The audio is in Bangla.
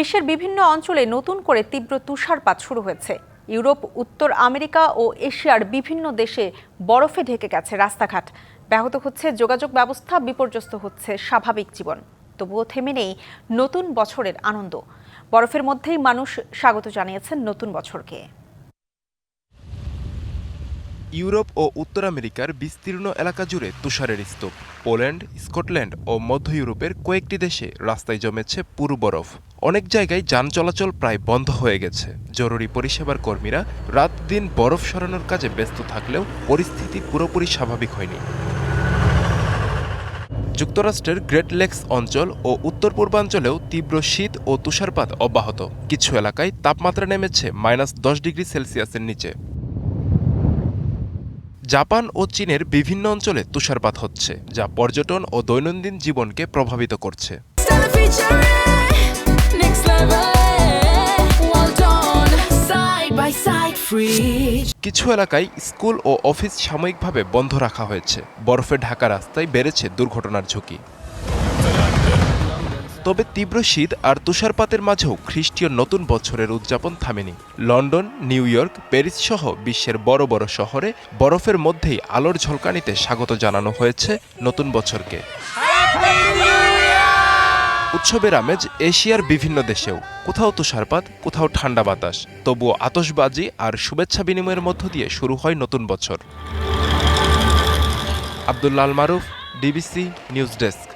বিশ্বের বিভিন্ন অঞ্চলে নতুন করে তীব্র তুষারপাত শুরু হয়েছে। ইউরোপ, উত্তর আমেরিকা ও এশিয়ার বিভিন্ন দেশে বরফে ঢেকে গেছে রাস্তাঘাট। ব্যাহত হচ্ছে যোগাযোগ ব্যবস্থা, বিপর্যস্ত হচ্ছে স্বাভাবিক জীবন। তবুও থেমে নেই নতুন বছরের আনন্দ। বরফের মধ্যেই মানুষ স্বাগত জানিয়েছেন নতুন বছরকে। ইউরোপ ও উত্তর আমেরিকার বিস্তীর্ণ এলাকা জুড়ে তুষারের স্তূপ। পোল্যান্ড, স্কটল্যান্ড ও মধ্য ইউরোপের কয়েকটি দেশে রাস্তায় জমেছে পুরু বরফ। অনেক জায়গায় যান চলাচল প্রায় বন্ধ হয়ে গেছে। জরুরি পরিষেবার কর্মীরা রাত দিন বরফ সরানোর কাজে ব্যস্ত থাকলেও পরিস্থিতি পুরোপুরি স্বাভাবিক হয়নি। যুক্তরাষ্ট্রের গ্রেট লেকস অঞ্চল ও উত্তর পূর্বাঞ্চলেও তীব্র শীত ও তুষারপাত অব্যাহত। কিছু এলাকায় তাপমাত্রা নেমেছে -10 ডিগ্রি সেলসিয়াসের নিচে। জাপান ও চীনের বিভিন্ন অঞ্চলে তুষারপাত হচ্ছে, যা পর্যটন ও দৈনন্দিন জীবনকে প্রভাবিত করছে। কিছু এলাকায় স্কুল ও অফিস সাময়িকভাবে বন্ধ রাখা হয়েছে। বরফে ঢাকা রাস্তায় বেড়েছে দুর্ঘটনার ঝুঁকি। তবে তীব্র শীত আর তুষারপাতের মাঝেও খ্রিস্টীয় নতুন বছরের উদযাপন থামেনি। লন্ডন, নিউ ইয়র্ক, প্যারিস সহ বিশ্বের বড় বড় শহরে বরফের মধ্যেই আলোর ঝলকানিতে স্বাগত জানানো হয়েছে নতুন বছরকে। উৎসবের আমেজ এশিয়ার বিভিন্ন দেশেও, কোথাও তুষারপাত, কোথাও ঠান্ডা বাতাস। তবুও আতশবাজি আর শুভেচ্ছা বিনিময়ের মধ্য দিয়ে শুরু হয় নতুন বছর। আব্দুল্লাহ আল মারুফ, ডিবিসি নিউজ ডেস্ক।